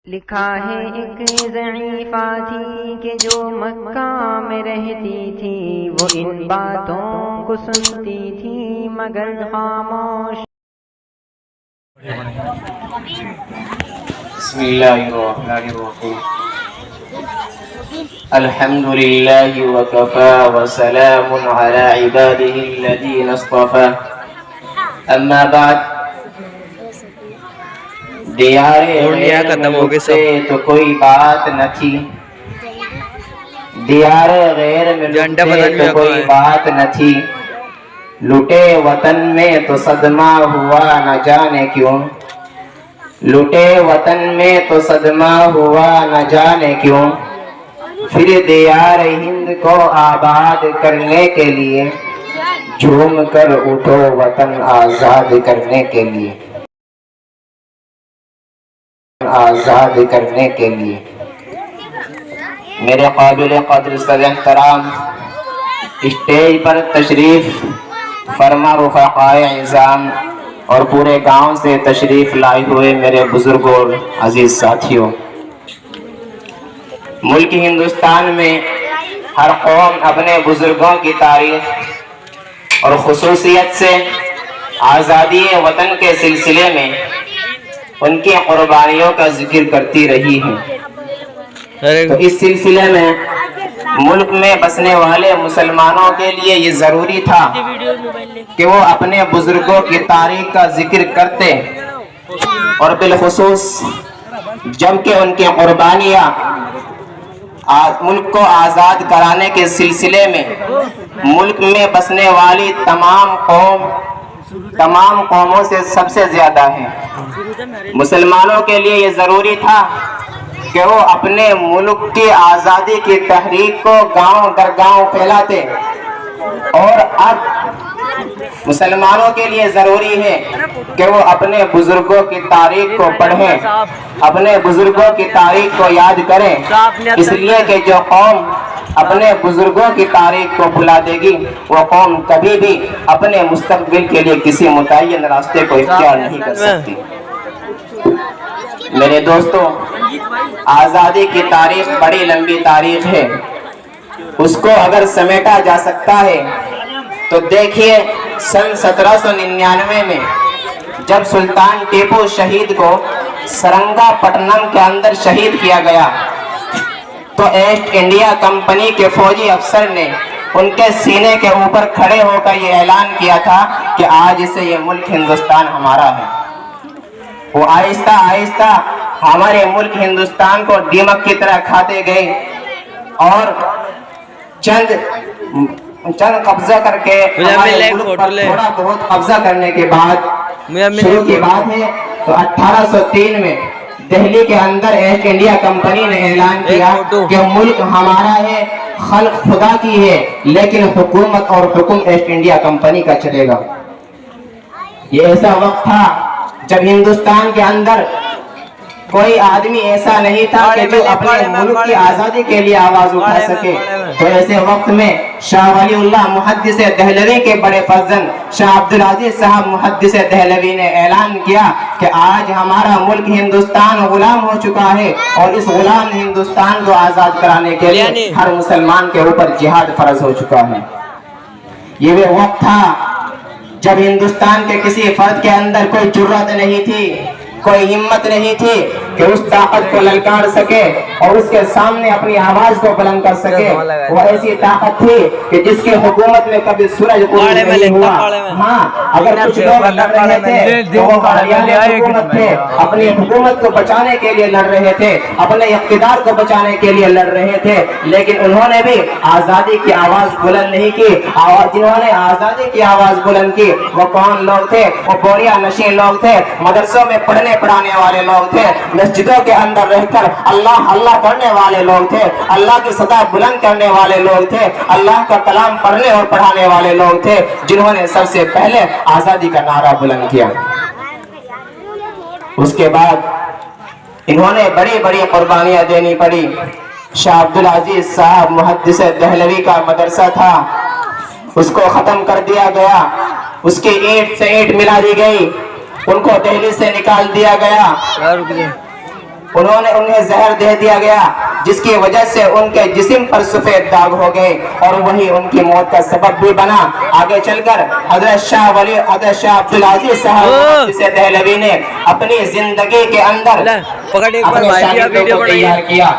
لکھا ہے ایک ضعیفہ تھی کہ جو مکہ میں رہتی تھی، وہ ان باتوں کو سنتی تھی مگر خاموش۔ بسم اللہ الرحمن الرحیم۔ الحمد للہ وکفا وسلام علی عباده الذین اصطفا، اما بعد۔ دیار غیر میں مجھ سے تو کوئی بات نہ تھی، دیار غیر میں مجھ سے تو کوئی بات نہ تھی، لٹے وطن میں تو صدمہ ہوا نہ جانے کیوں، لٹے وطن میں تو صدمہ ہوا نہ جانے کیوں، پھر دیار ہند کو آباد کرنے کے لیے جھوم کر اٹھو وطن آزاد کرنے کے لیے، آزاد کرنے کے لیے۔ میرے قابل قدر صدر احترام اسٹیج پر تشریف فرما رفقائے اعظام اور پورے گاؤں سے تشریف لائے ہوئے میرے بزرگوں اور عزیز ساتھیوں، ملک ہندوستان میں ہر قوم اپنے بزرگوں کی تاریخ اور خصوصیت سے آزادی وطن کے سلسلے میں ان کی قربانیوں کا ذکر کرتی رہی ہے۔ تو اس سلسلے میں ملک میں بسنے والے مسلمانوں کے لیے یہ ضروری تھا کہ وہ اپنے بزرگوں کی تاریخ کا ذکر کرتے، اور بالخصوص جبکہ ان کی قربانیاں ملک کو آزاد کرانے کے سلسلے میں ملک میں بسنے والی تمام قوموں سے سب سے زیادہ ہیں۔ مسلمانوں کے لیے یہ ضروری تھا کہ وہ اپنے ملک کی آزادی کی تحریک کو گاؤں در گاؤں پھیلاتے، اور اب مسلمانوں کے لیے ضروری ہے کہ وہ اپنے بزرگوں کی تاریخ کو پڑھیں، اپنے بزرگوں کی تاریخ کو یاد کریں، اس لیے کہ جو قوم اپنے بزرگوں کی تاریخ کو بھلا دے گی وہ قوم کبھی بھی اپنے مستقبل کے لیے کسی متعین راستے کو اختیار نہیں کر سکتی۔ میرے دوستو، آزادی کی تاریخ بڑی لمبی تاریخ ہے، اس کو اگر سمیٹا جا سکتا ہے تو دیکھیے سن 1799 میں جب سلطان ٹیپو شہید کو سرنگا پٹنم کے اندر شہید کیا گیا تو ایسٹ انڈیا کمپنی کے فوجی افسر نے ان کے سینے کے اوپر کھڑے ہو کر یہ اعلان کیا تھا کہ آج سے یہ ملک ہندوستان ہمارا ہے۔ وہ آہستہ آہستہ ہمارے ملک ہندوستان کو دیمک کی طرح کھاتے گئے، اور چند قبضہ کر کے ہمارے ملک پر تھوڑا بہت قبضہ کرنے کے بعد شروع کی بات ہے تو 1803 میں دہلی کے اندر ایسٹ انڈیا کمپنی نے اعلان کیا کہ ملک ہمارا ہے، خلق خدا کی ہے، لیکن حکومت اور حکم ایسٹ انڈیا کمپنی کا چلے گا۔ یہ ایسا وقت تھا جب ہندوستان کے اندر کوئی آدمی ایسا نہیں تھا کہ جو اپنے ملک کی آزادی کے لیے آواز اٹھا سکے، تو ایسے وقت میں شاہ ولی اللہ محدث دہلوی کے بڑے فرزند شاہ عبدالعزیز صاحب محدث دہلوی نے اعلان کیا کہ آج ہمارا ملک ہندوستان غلام ہو چکا ہے، اور اس غلام ہندوستان کو آزاد کرانے کے لیے ہر مسلمان کے اوپر جہاد فرض ہو چکا ہے۔ یہ وہ وقت تھا جب ہندوستان کے کسی فرد کے اندر کوئی جرأت نہیں تھی، کوئی ہمت نہیں تھی کہ اس طاقت کو للکار سکے اور اس کے سامنے اپنی آواز کو بلند کر سکے۔ وہ ایسی طاقت تھی کہ جس کی حکومت میں کبھی سورج غروب نہیں ہوا۔ ہاں، اگر کچھ لوگ لڑ رہے تھے تو وہ باغیان حکومت تھے، اپنی حکومت کو بچانے کے لیے لڑ رہے تھے، اپنے اقتدار کو بچانے کے لیے لڑ رہے تھے، لیکن انہوں نے بھی آزادی کی آواز بلند نہیں کی۔ اور جنہوں نے آزادی کی آواز بلند کی وہ کون لوگ تھے؟ وہ بوریا نشین لوگ تھے، مدرسوں میں پڑھانے والے لوگ تھے، مسجدوں کے اندر رہ کر اللہ اللہ کرنے والے لوگ تھے، اللہ کی صدا بلند کرنے والے لوگ تھے، اللہ کا کلام پڑھنے اور پڑھانے والے لوگ تھے، جنہوں نے سب سے پہلے آزادی کا نعرہ بلند کیا۔ اس کے بعد انہوں نے بڑی بڑی قربانیاں دینی پڑی۔ شاہ عبدالعزیز صاحب محدث دہلوی کا مدرسہ تھا، اس کو ختم کر دیا گیا، اس کی اینٹ سے اینٹ ملا دی گئی، ان کو دہلی سے نکال دیا گیا۔ انہوں نے انہیں زہر دے دیا گیا جس کی وجہ سے ان کے جسم پر سفید داغ ہو گئے اور وہی ان کی موت کا سبب بھی بنا۔ آگے چل کر حضرت شاہ عبدالعزیز صاحب دہلوی نے اپنی زندگی کے اندر اپنے شاگردوں کو تیار کیا۔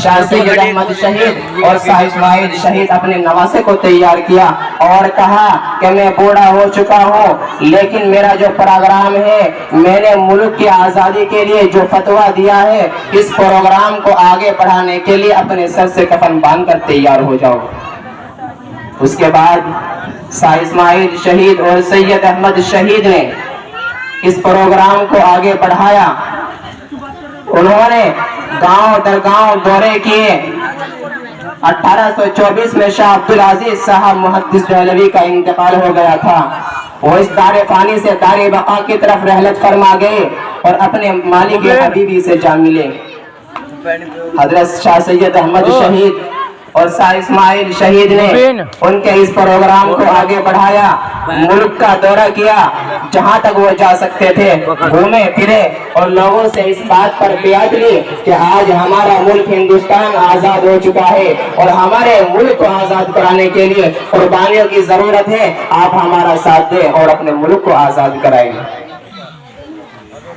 شاہ سید احمد شہید اور شاہ اسماعیل شہید اپنے نواسے کو تیار کیا اور کہا کہ میں بوڑھا ہو چکا ہوں لیکن میرا جو پروگرام ہے، میں نے ملک کی آزادی کے لیے جو فتویٰ دیا ہے، اس پروگرام کو آگے بڑھانے کے لیے اپنے سر سے کفن باندھ کر تیار ہو جاؤ۔ اس کے بعد شاہ اسماعیل شہید اور سید احمد شہید نے اس پروگرام کو آگے بڑھایا۔ انہوں نے گاؤں در گاؤں دورے کیے۔ 1824 میں شاہ عبدالعزیز صاحب محدث دہلوی کا انتقال ہو گیا تھا۔ وہ اس دار فانی سے دار بقا کی طرف رحلت فرما گئے اور اپنے مالک حبیبی سے جا ملے۔ حضرت شاہ سید احمد شہید اور شاہ اسماعیل شہید نے ان کے اس پروگرام کو آگے بڑھایا، ملک کا دورہ کیا، جہاں تک وہ جا سکتے تھے گھومے پھرے اور لوگوں سے اس بات پر بیعت لی کہ آج ہمارا ملک ہندوستان آزاد ہو چکا ہے اور ہمارے ملک کو آزاد کرانے کے لیے قربانیوں کی ضرورت ہے، آپ ہمارا ساتھ دیں اور اپنے ملک کو آزاد کرائیں۔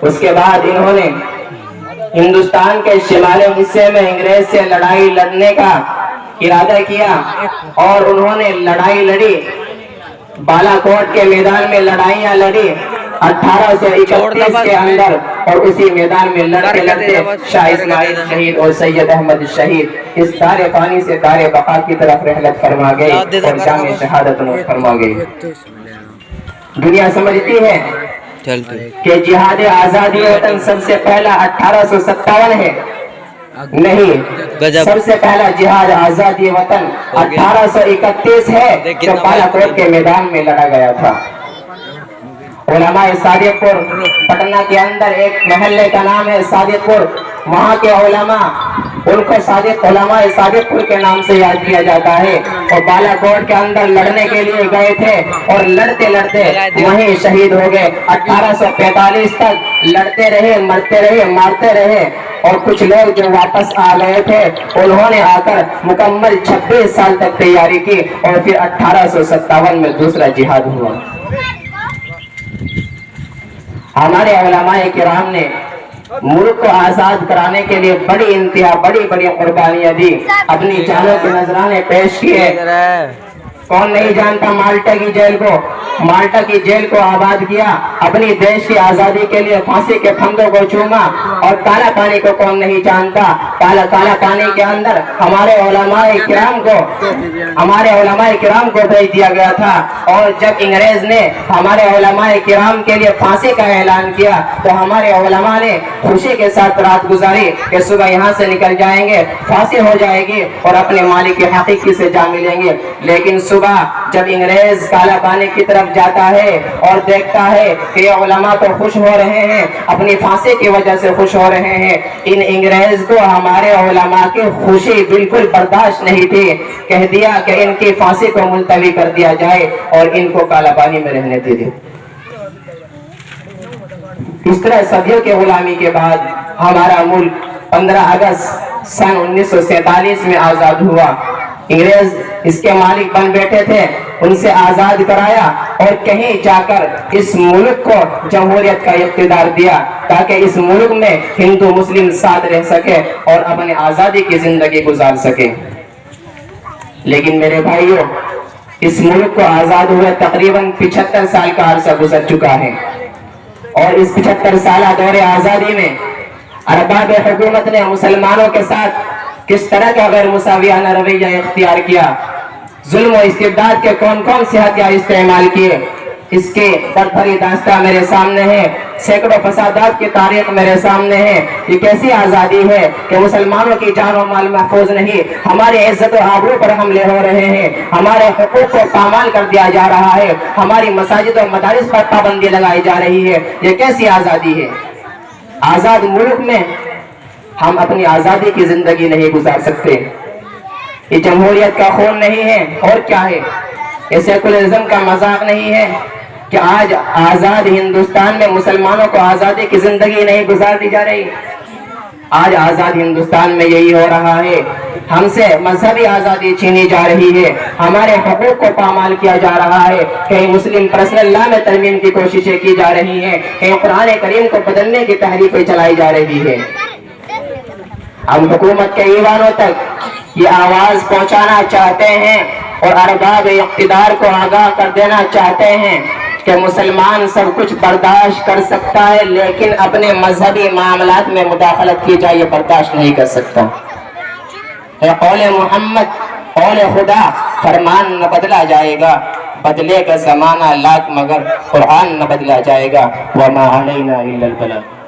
اس کے بعد انہوں نے ہندوستان کے شمالی حصے میں انگریز سے لڑائی لڑنے کا ارادہ کیا اور انہوں نے لڑائی لڑی، بالا کوٹ کے میدان میں لڑائیاں لڑی 1831 کے اندر، اور اسی میدان میں لڑتے لڑتے شاہ اسماعیل شہید اور سید احمد شہید اس دار فانی سے دار بقا کی طرف رحلت فرما گئے اور جام شہادت نوش فرما گئے۔ دنیا سمجھتی ہے کہ جہاد آزادی وطن سب سے پہلا 1857 ہے، نہیں، سب سے پہلا جہاد آزادی وطن 1831 ہے جو بالا کوٹ کے میدان میں لڑا گیا تھا۔ علماء صادق پور پٹنہ کے اندر ایک محلے کا نام ہے صادق پور، وہاں کے علماء ان کو علماء صادق پور کے نام سے یاد کیا جاتا ہے، اور بالا کوٹ کے اندر لڑنے کے لیے گئے تھے اور لڑتے لڑتے وہیں شہید ہو گئے۔ 1845 تک لڑتے رہے، مرتے رہے، مارتے رہے، اور کچھ لوگ جو واپس آ گئے تھے انہوں نے آ کر مکمل 26 سال تک تیاری کی اور پھر 1857 میں دوسرا جہاد ہوا۔ ہمارے علماء کرام نے ملک کو آزاد کرانے کے لیے بڑی انتہا بڑی قربانیاں دی، اپنی جانوں کے نذرانے پیش کیے۔ کون نہیں جانتا مالٹا کی جیل کو؟ مالٹا کی جیل کو آباد کیا، اپنی دیش کی آزادی کے لیے پھانسی کے پھندوں کو چوما، اور کالا پانی کو کون نہیں جانتا؟ کالا پانی کے اندر ہمارے علماء کرام کو بھیج دیا گیا تھا، اور جب انگریز نے ہمارے علماء کرام کے لیے پھانسی کا اعلان کیا تو ہمارے علماء نے خوشی کے ساتھ رات گزاری کہ صبح یہاں سے نکل جائیں گے، پھانسی ہو جائے گی اور اپنے مالک حقیقی سے جا ملیں گے۔ لیکن صبح جب انگریز کالا پانی کی طرف جاتا ہے اور دیکھتا ہے کہ یہ علماء تو خوش ہو رہے ہیں، اپنی پھانسی کی وجہ سے خوش ہو رہے ہیں، ان انگریز کو ہمارے علماء کی خوشی بالکل برداشت نہیں تھی، کہہ دیا کہ ان کی پھانسی کو ملتوی کر دیا جائے اور ان کو کالا پانی میں رہنے دے۔ اس طرح صدیوں کے غلامی کے بعد ہمارا ملک 15 اگست سن 1947 میں آزاد ہوا۔ انگریز اس کے مالک بن بیٹھے تھے، ان سے آزاد کرایا اور کہیں جا کر اس ملک کو جمہوریت کا اقتدار دیا تاکہ اس ملک میں ہندو مسلم ساتھ رہ سکے اور اپنے آزادی کی زندگی گزار سکے۔ لیکن میرے بھائیوں، اس ملک کو آزاد ہوئے تقریباً 75 سال کا عرصہ گزر چکا ہے، اور اس 75 سالہ دور آزادی میں ارباب حکومت نے مسلمانوں کے ساتھ کس طرح کا غیر مساویانہ رویہ اختیار کیا، ظلم و استبداد کے کون سے ہتھیار استعمال کیے، اس کے بڑی داستان میرے سامنے ہے، سینکڑوں فسادات کی تاریخ میرے سامنے ہے۔ یہ کیسی آزادی ہے کہ مسلمانوں کی جان و مال محفوظ نہیں، ہماری عزت و آبرو پر حملے ہو رہے ہیں، ہمارے حقوق کو پامال کر دیا جا رہا ہے، ہماری مساجد و مدارس پر پابندی لگائی جا رہی ہے۔ یہ کیسی آزادی ہے؟ آزاد ملک میں ہم اپنی آزادی کی زندگی نہیں گزار سکتے۔ یہ جمہوریت کا خون نہیں ہے اور کیا ہے؟ یہ سیکولرزم کا مذاق نہیں ہے کہ آج آزاد ہندوستان میں مسلمانوں کو آزادی کی زندگی نہیں گزار دی جا رہی۔ آج آزاد ہندوستان میں یہی ہو رہا ہے، ہم سے مذہبی آزادی چھینی جا رہی ہے، ہمارے حقوق کو پامال کیا جا رہا ہے، کہیں مسلم پرسنل لا میں ترمیم کی کوششیں کی جا رہی ہیں، کہیں قرآن کریم کو بدلنے کی تحریفیں چلائی جا رہی ہے۔ ہم حکومت کے ایوانوں تک یہ آواز پہنچانا چاہتے ہیں اور ارباب اقتدار کو آگاہ کر دینا چاہتے ہیں کہ مسلمان سب کچھ برداشت کر سکتا ہے، لیکن اپنے مذہبی معاملات میں مداخلت کی جائے یہ برداشت نہیں کر سکتا ہے۔ قول محمد، قول خدا، فرمان نہ بدلا جائے گا، بدلے گا زمانہ لاکھ مگر قرآن نہ بدلا جائے گا۔ وما علینا الا البلاغ۔